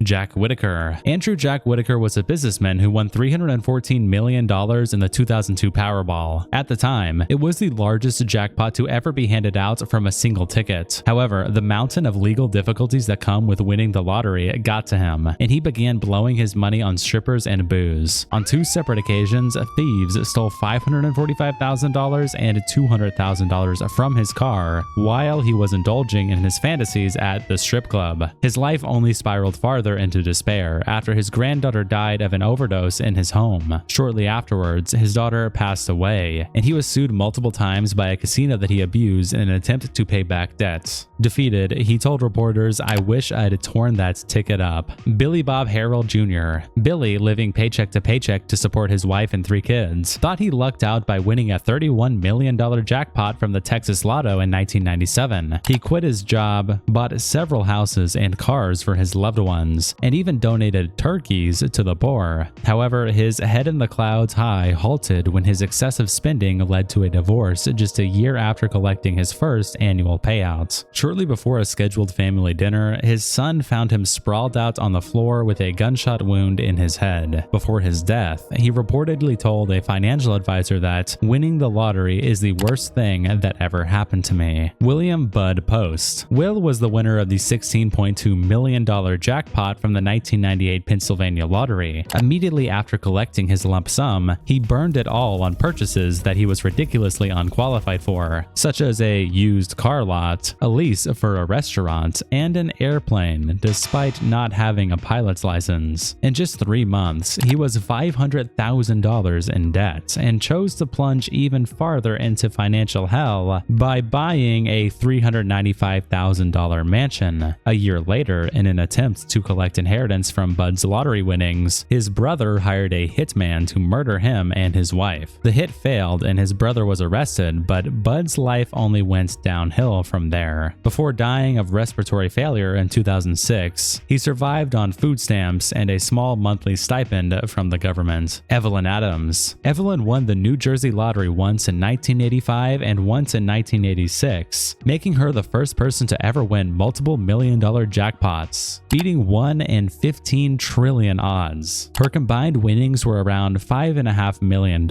Jack Whittaker. Andrew Jack Whittaker was a businessman who won $314 million in the 2002 Powerball. At the time, it was the largest jackpot to ever be handed out from a single ticket. However, the mountain of legal difficulties that come with winning the lottery got to him, and he began blowing his money on strippers and booze. On 2 separate occasions, thieves stole $545,000 and $200,000 from his car while he was indulging in his fantasies at the strip club. His life only spiraled farther into despair after his granddaughter died of an overdose in his home. Shortly afterwards, his daughter passed away, and he was sued multiple times by a casino that he abused in an attempt to pay back debts. Defeated, he told reporters, "I wish I'd torn that ticket up." Billie Bob Harrell Jr. Billy, living paycheck to paycheck to support his wife and 3 kids, thought he lucked out by winning a $31 million jackpot from the Texas Lotto in 1997. He quit his job, bought several houses and cars for his loved ones, and even donated turkeys to the poor. However, his head in the clouds high halted when his excessive spending led to a divorce just a year after collecting his first annual payout. Shortly before a scheduled family dinner, his son found him sprawled out on the floor with a gunshot wound in his head. Before his death, he reportedly told a financial advisor that winning the lottery is the worst thing that ever happened to me. William Bud Post. Will was the winner of the $16.2 million jackpot from the 1998 Pennsylvania lottery. Immediately after collecting his lump sum, he burned it all on purchases that he was ridiculously unqualified for, such as a used car lot, a lease for a restaurant, and an airplane, despite not having a pilot's license. In just 3 months, he was $500,000 in debt and chose to plunge even farther into financial hell by buying a $395,000 mansion. A year later, in an attempt to collect inheritance from Bud's lottery winnings, his brother hired a hitman to murder him and his wife. The hit failed and his brother was arrested, but Bud's life only went downhill from there. Before dying of respiratory failure in 2006, he survived on food stamps and a small monthly stipend from the government. Evelyn Adams. Evelyn won the New Jersey lottery once in 1985 and once in 1986, making her the first person to ever win multiple million-dollar jackpots, beating 1 in 15 trillion odds. Her combined winnings were around $5.5 million.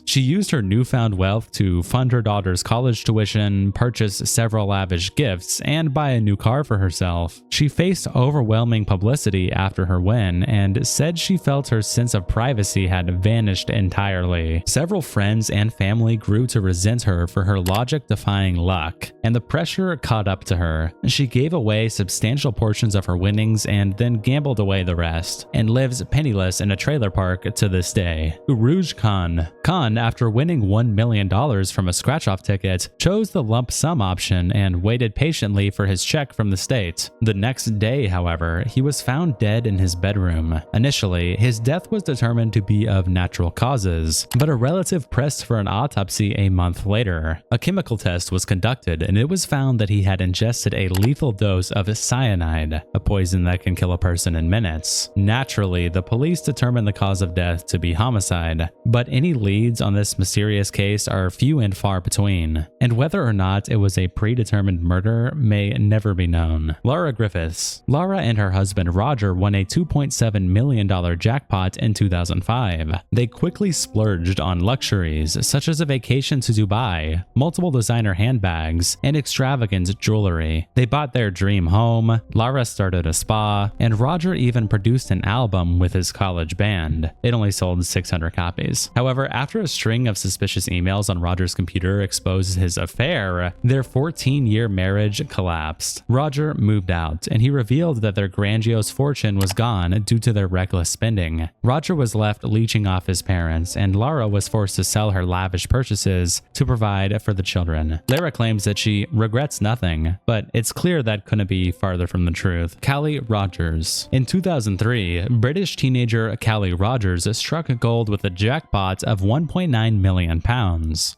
She used her newfound wealth to fund her daughter's college tuition, purchase several lavish gifts, and buy a new car for herself. She faced overwhelming publicity after her win and said she felt her sense of privacy had vanished entirely. Several friends and family grew to resent her for her logic-defying luck, and the pressure caught up to her. She gave away substantial portions of her winnings and then gambled away the rest, and lives penniless in a trailer park to this day. Urooj Khan. Khan, after winning $1 million from a scratch-off ticket, chose the lump sum option and waited patiently for his check from the state. The next day, however, he was found dead in his bedroom. Initially, his death was determined to be of natural causes, but a relative pressed for an autopsy a month later. A chemical test was conducted and it was found that he had ingested a lethal dose of cyanide, a poison that can kill a person in minutes. Naturally, the police determined the cause of death to be homicide, but any leads on this mysterious case are few and far between, and whether or not it was a predetermined murder may never be known. Lara Griffiths. Lara and her husband Roger won a $2.7 million jackpot in 2005. They quickly splurged on luxuries such as a vacation to Dubai, multiple designer handbags, and extravagant jewelry. They bought their dream home, Lara started a spa, and Roger even produced an album with his college band. It only sold 600 copies. However, after a string of suspicious emails on Roger's computer exposed his affair, their 14-year marriage collapsed. Roger moved out, and he revealed that their grandiose fortune was gone due to their reckless spending. Roger was left leeching off his parents, and Lara was forced to sell her lavish purchases to provide for the children. Lara claims that she regrets nothing, but it's clear that couldn't be farther from the truth. Callie Rogers. In 2003, British teenager Callie Rogers struck gold with a jackpot of £1.9 million,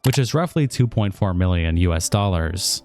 which is roughly $2.4 million US.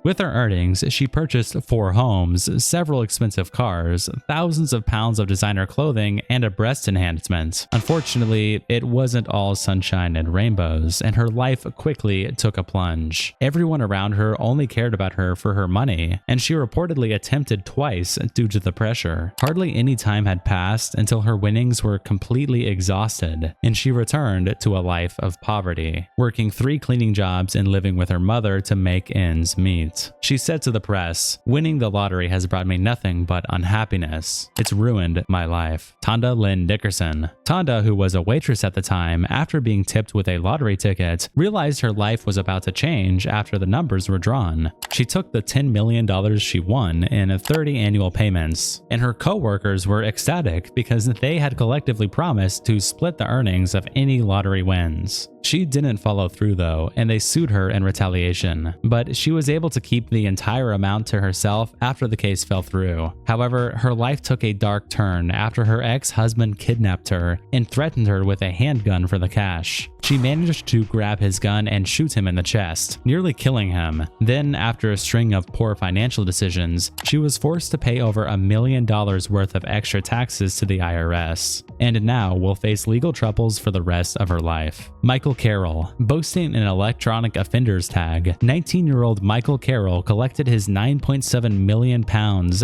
With her earnings, she purchased 4 homes, several expensive cars, thousands of pounds of designer clothing, and a breast enhancement. Unfortunately, it wasn't all sunshine and rainbows, and her life quickly took a plunge. Everyone around her only cared about her for her money, and she reportedly attempted twice due to the pressure. Hardly any time had passed until her winnings were completely exhausted, and she returned to a life of poverty, working 3 cleaning jobs and living with her mother to make ends meet. She said to the press, "Winning the lottery has brought me nothing but unhappiness. It's ruined my life." Tonda Lynn Dickerson. Tonda, who was a waitress at the time, after being tipped with a lottery ticket, realized her life was about to change after the numbers were drawn. She took the $10 million she won in 30 annual payments, and her co-workers were ecstatic because they had collectively promised to split the earnings of any lottery wins. She didn't follow through though, and they sued her in retaliation, but she was able to keep the entire amount to herself after the case fell through. However, her life took a dark turn after her ex-husband kidnapped her and threatened her with a handgun for the cash. She managed to grab his gun and shoot him in the chest, nearly killing him. Then, after a string of poor financial decisions, she was forced to pay over $1 million worth of extra taxes to the IRS, and now will face legal troubles for the rest of her life. Michael Carroll. Boasting an electronic offenders tag, 19-year-old Michael Carroll collected his £9.7 million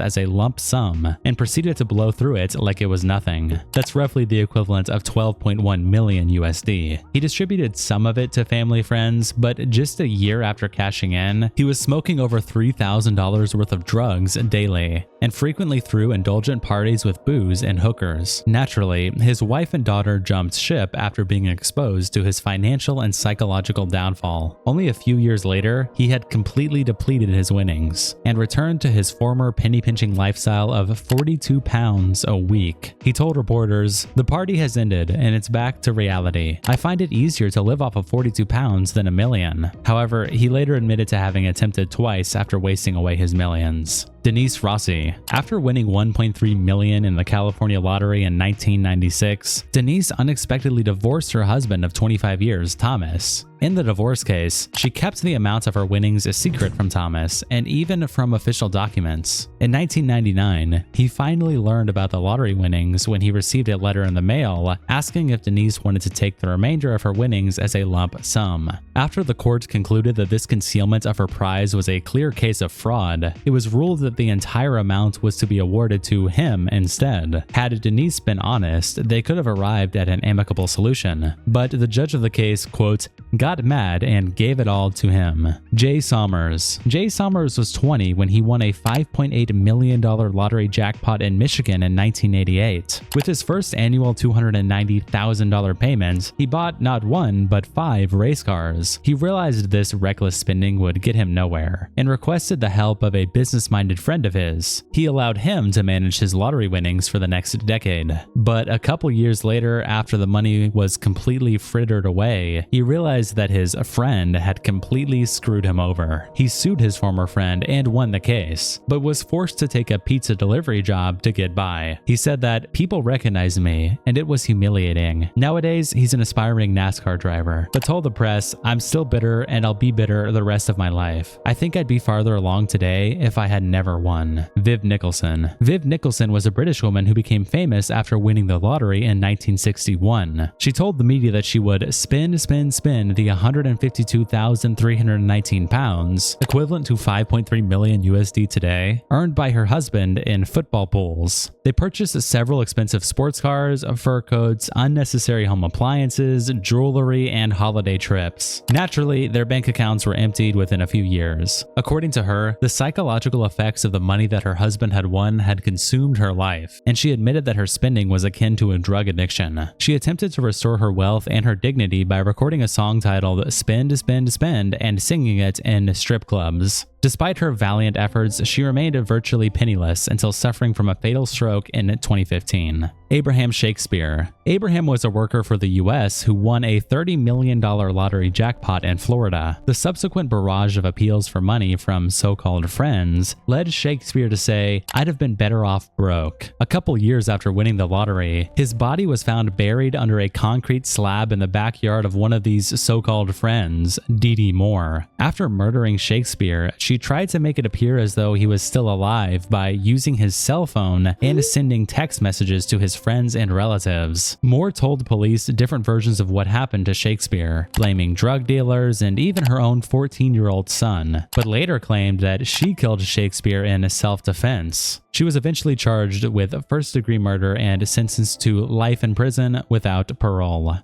as a lump sum and proceeded to blow through it like it was nothing. That's roughly the equivalent of 12.1 million USD. He distributed some of it to family friends, but just a year after cashing in, he was smoking over $3,000 worth of drugs daily and frequently threw indulgent parties with booze and hookers. Naturally, his wife and daughter jumped ship after being exposed to his financial and psychological downfall. Only a few years later, he had completely depleted his winnings and returned to his former penny-pinching lifestyle of 42 pounds a week. He told reporters, "The party has ended and it's back to reality. I find it easier to live off of 42 pounds than $1 million. However, he later admitted to having attempted twice after wasting away his millions. Denise Rossi. After winning $1.3 million in the California lottery in 1996, Denise unexpectedly divorced her husband of 25 years, Thomas. In the divorce case, she kept the amount of her winnings a secret from Thomas and even from official documents. In 1999, he finally learned about the lottery winnings when he received a letter in the mail asking if Denise wanted to take the remainder of her winnings as a lump sum. After the court concluded that this concealment of her prize was a clear case of fraud, it was ruled that the entire amount was to be awarded to him instead. Had Denise been honest, they could have arrived at an amicable solution, but the judge of the case, quote, got mad and gave it all to him. Jay Sommers. Jay Sommers was 20 when he won a $5.8 million lottery jackpot in Michigan in 1988. With his first annual $290,000 payment, he bought not 1 but 5 race cars. He realized this reckless spending would get him nowhere and requested the help of a business-minded friend of his. He allowed him to manage his lottery winnings for the next decade. But a couple years later, after the money was completely frittered away, he realized that his friend had completely screwed him over. He sued his former friend and won the case, but was forced to take a pizza delivery job to get by. He said that people recognized me, and it was humiliating. Nowadays, he's an aspiring NASCAR driver, but told the press, "I'm still bitter and I'll be bitter the rest of my life. I think I'd be farther along today if I had never won." Viv Nicholson. Viv Nicholson was a British woman who became famous after winning the lottery in 1961. She told the media that she would spin the 152,319 pounds, equivalent to 5.3 million USD today, earned by her husband in football pools. They purchased several expensive sports cars, fur coats, unnecessary home appliances, jewelry, and holiday trips. Naturally, their bank accounts were emptied within a few years. According to her, the psychological effects of the money that her husband had won had consumed her life, and she admitted that her spending was akin to a drug addiction. She attempted to restore her wealth and her dignity by recording a song titled "Spend, Spend, Spend" and singing it in strip clubs. Despite her valiant efforts, she remained virtually penniless until suffering from a fatal stroke in 2015. Abraham Shakespeare. Abraham was a worker for the US who won a $30 million lottery jackpot in Florida. The subsequent barrage of appeals for money from so-called friends led Shakespeare to say, "I'd have been better off broke." A couple years after winning the lottery, his body was found buried under a concrete slab in the backyard of one of these so-called friends, Dee Dee Moore. After murdering Shakespeare, she she tried to make it appear as though he was still alive by using his cell phone and sending text messages to his friends and relatives. Moore told police different versions of what happened to Shakespeare, blaming drug dealers and even her own 14-year-old son, but later claimed that she killed Shakespeare in self-defense. She was eventually charged with first-degree murder and sentenced to life in prison without parole.